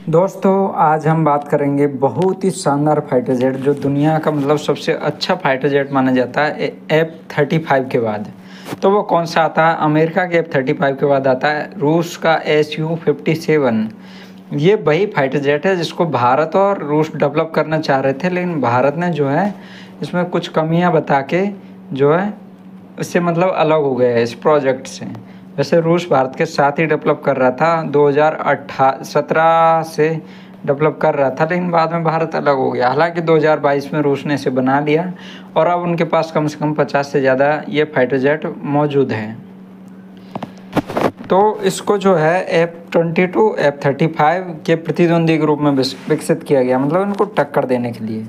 दोस्तों आज हम बात करेंगे बहुत ही शानदार फाइटर जेट जो दुनिया का मतलब सबसे अच्छा फाइटर जेट माना जाता है F-35 के बाद। तो वो कौन सा आता है? अमेरिका के F-35 के बाद आता है रूस का Su-57। ये वही फाइटर जेट है जिसको भारत और रूस डेवलप करना चाह रहे थे, लेकिन भारत ने जो है इसमें कुछ कमियां बता के जो है इससे मतलब अलग हो गया है इस प्रोजेक्ट से। वैसे रूस भारत के साथ ही डेवलप कर रहा था, 2017 से डेवलप कर रहा था, लेकिन बाद में भारत अलग हो गया। हालांकि 2022 में रूस ने इसे बना लिया और अब उनके पास कम से कम 50 से ज़्यादा ये फाइटर जेट मौजूद हैं। तो इसको जो है F-22 F-35 के प्रतिद्वंदी के रूप में विकसित किया गया, मतलब इनको टक्कर देने के लिए।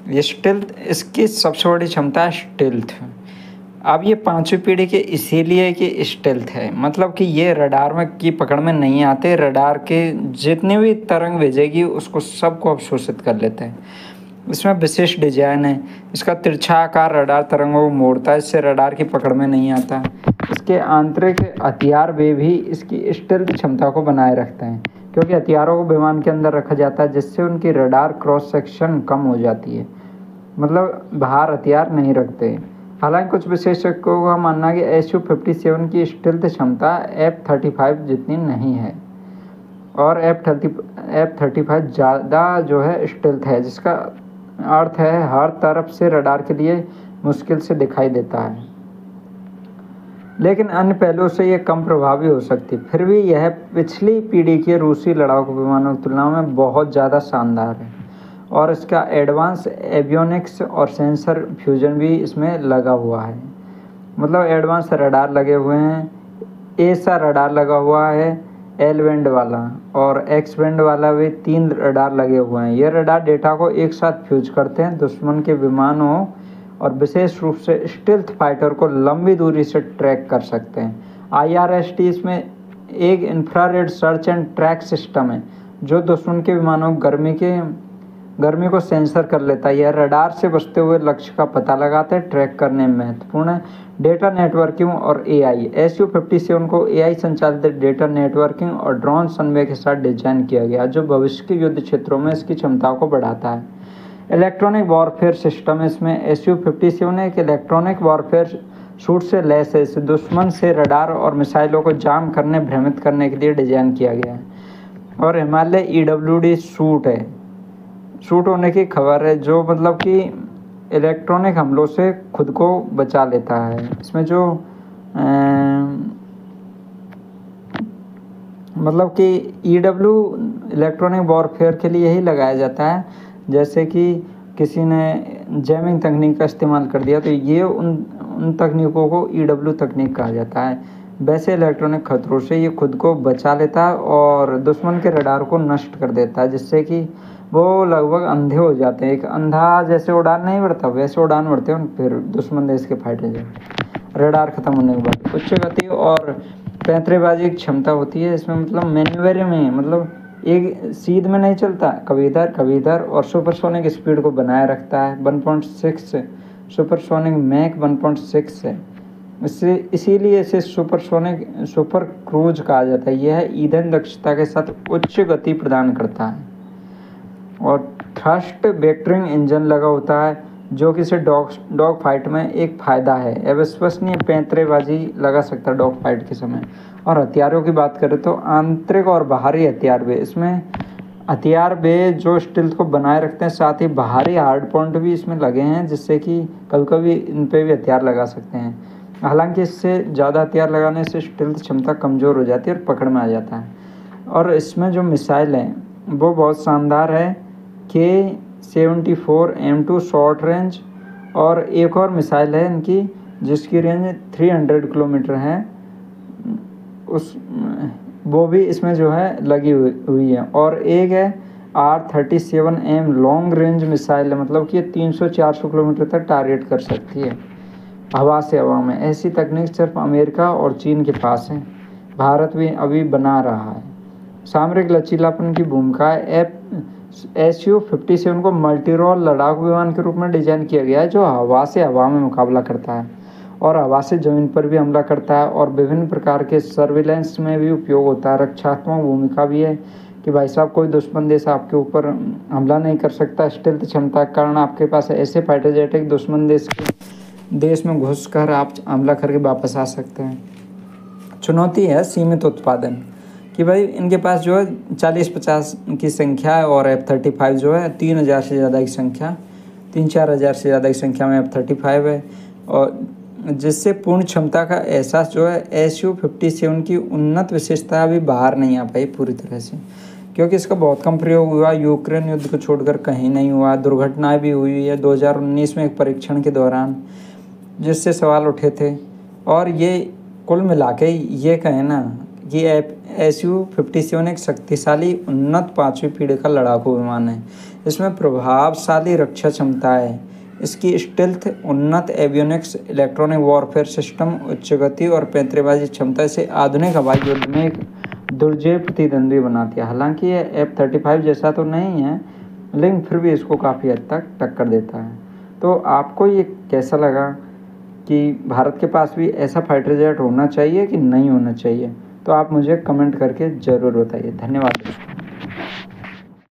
ये स्टेल्थ, इसकी सबसे बड़ी क्षमता है स्टेल्थ। अब ये पांचवी पीढ़ी के इसीलिए कि स्टेल्थ है, मतलब कि ये रडार में की पकड़ में नहीं आते। रडार के जितनी भी तरंग भेजेगी उसको सबको अवशोषित कर लेते हैं। इसमें विशिष्ट डिजाइन है, इसका तिरछा आकार रडार तरंगों को मोड़ता है, इससे रडार की पकड़ में नहीं आता। इसके आंतरिक हथियार वे भी इसकी स्टेल्थ क्षमता को बनाए रखते हैं, क्योंकि हथियारों को विमान के अंदर रखा जाता है जिससे उनकी रडार क्रॉस सेक्शन कम हो जाती है, मतलब बाहर हथियार नहीं रखते। हालांकि कुछ विशेषज्ञों का मानना है कि Su-57 की स्टेल्थ क्षमता F-35 जितनी नहीं है और F-35 ज़्यादा जो है स्टेल्थ है, जिसका अर्थ है हर तरफ से रडार के लिए मुश्किल से दिखाई देता है, लेकिन अन्य पहलुओं से यह कम प्रभावी हो सकती है। फिर भी यह पिछली पीढ़ी के रूसी लड़ाकू विमानों की तुलना में बहुत ज़्यादा शानदार है और इसका एडवांस एवियोनिक्स और सेंसर फ्यूजन भी इसमें लगा हुआ है, मतलब एडवांस रडार लगे हुए हैं। ऐसा रडार लगा हुआ है एल बैंड वाला और एक्स बैंड वाला भी 3 रडार लगे हुए हैं। ये रडार डेटा को एक साथ फ्यूज करते हैं, दुश्मन के विमानों और विशेष रूप से स्टेल्थ फाइटर को लंबी दूरी से ट्रैक कर सकते हैं। IRST इसमें एक infrared search and track system है जो दुश्मन के विमानों गर्मी को सेंसर कर लेता है। यह रडार से बचते हुए लक्ष्य का पता लगाते हैं, ट्रैक करने में महत्वपूर्ण है। डेटा नेटवर्किंग और AI Su-57 को AI संचालित डेटा नेटवर्किंग और ड्रोन समन्वय के साथ डिजाइन किया गया, जो भविष्य के युद्ध क्षेत्रों में इसकी क्षमताओं को बढ़ाता है। इलेक्ट्रॉनिक वॉरफेयर सिस्टम, इसमें Su-57 एक इलेक्ट्रॉनिक वॉरफेयर सूट से लैस है। इसे दुश्मन से रडार और मिसाइलों को जाम करने, भ्रमित करने के लिए डिजाइन किया गया है। और हिमालय EWD सूट होने की खबर है, जो मतलब कि इलेक्ट्रॉनिक हमलों से खुद को बचा लेता है। इसमें जो मतलब कि EW इलेक्ट्रॉनिक वॉरफेयर के लिए ही लगाया जाता है। जैसे कि किसी ने जैमिंग तकनीक का इस्तेमाल कर दिया तो ये उन तकनीकों को EW तकनीक कहा जाता है। वैसे इलेक्ट्रॉनिक खतरों से ये खुद को बचा लेता है और दुश्मन के रडार को नष्ट कर देता है, जिससे कि वो लगभग अंधे हो जाते हैं। एक अंधा जैसे उड़ान नहीं बढ़ता वैसे उड़ान बढ़ते हैं फिर दुश्मन देश के फाइटर जेट। रडार खत्म होने के बाद उच्च गति और पैंतरेबाजी की क्षमता होती है इसमें, मतलब मैन्यूवर में, मतलब एक सीध में नहीं चलता, कभी इधर और सुपरसोनिक स्पीड को बनाए रखता है। 1.6 सुपरसोनिक मैक 1.6 है, इसीलिए इसे सुपर क्रूज कहा जाता है। यह ईंधन दक्षता के साथ उच्च गति प्रदान करता है और थ्रस्ट वेक्टरिंग इंजन लगा होता है, जो कि इसे डॉग फाइट में एक फ़ायदा है। अविश्वसनीय पैंतरेबाजी लगा सकता है डॉग फाइट के समय। और हथियारों की बात करें तो आंतरिक और बाहरी हथियार भी इसमें जो स्टील्थ को बनाए रखते हैं, साथ ही बाहरी हार्ड पॉइंट भी इसमें लगे हैं, जिससे कि कभी कभी इन पे भी हथियार लगा सकते हैं। हालांकि इससे ज़्यादा हथियार लगाने से स्टील्थ क्षमता कमज़ोर हो जाती है और पकड़ में आ जाता है। और इसमें जो मिसाइल है वो बहुत शानदार है, K-74 M2 शॉर्ट रेंज, और एक और मिसाइल है इनकी जिसकी रेंज 300 किलोमीटर है, वो भी इसमें जो है लगी हुई है। और एक है R-37M लॉन्ग रेंज मिसाइल है, मतलब कि ये 300-400 किलोमीटर तक टारगेट कर सकती है हवा से हवा में। ऐसी तकनीक सिर्फ अमेरिका और चीन के पास है, भारत भी अभी बना रहा है। सामरिक लचीलापन की भूमिका है। Su-57 को मल्टी रोल लड़ाकू विमान के रूप में डिजाइन किया गया है, जो हवा से हवा में मुकाबला करता है और हवा से ज़मीन पर भी हमला करता है और विभिन्न प्रकार के सर्विलेंस में भी उपयोग होता है। रक्षात्मक भूमिका भी है, कि भाई साहब कोई दुश्मन देश आपके ऊपर हमला नहीं कर सकता। स्टेल्थ क्षमता के कारण आपके पास ऐसे फाइटर जेट है कि दुश्मन देश में घुसकर आप हमला करके वापस आ सकते हैं। चुनौती है सीमित उत्पादन, कि भाई इनके पास जो है 40-50 की संख्या है और F-35 जो है 3000 से ज़्यादा की संख्या, 3-4 हज़ार से ज़्यादा की संख्या में F-35 है। और जिससे पूर्ण क्षमता का एहसास जो है Su-57 की उन्नत विशेषता अभी बाहर नहीं आ पाई पूरी तरह से, क्योंकि इसका बहुत कम प्रयोग हुआ। यूक्रेन युद्ध को छोड़कर कहीं नहीं हुआ। दुर्घटनाएं भी हुई है 2019 में एक परीक्षण के दौरान, जिससे सवाल उठे थे। और ये कुल मिला के ये कहें ना कि Su-57 एक शक्तिशाली उन्नत 5वीं पीढ़ी का लड़ाकू विमान है। इसमें प्रभावशाली रक्षा क्षमता है। इसकी स्टेल्थ, उन्नत एवियोनिक्स, इलेक्ट्रॉनिक वॉरफेयर सिस्टम, उच्च गति और पैंतरेबाजी क्षमता से आधुनिक हवाई युद्ध में एक दुर्जेय प्रतिद्वंद्वी बनाती है। हालांकि ये F-35 जैसा तो नहीं है, लेकिन फिर भी इसको काफ़ी हद तक टक्कर देता है। तो आपको ये कैसा लगा कि भारत के पास भी ऐसा फाइटर जेट होना चाहिए कि नहीं होना चाहिए? तो आप मुझे कमेंट करके ज़रूर बताइए। धन्यवाद दोस्तों।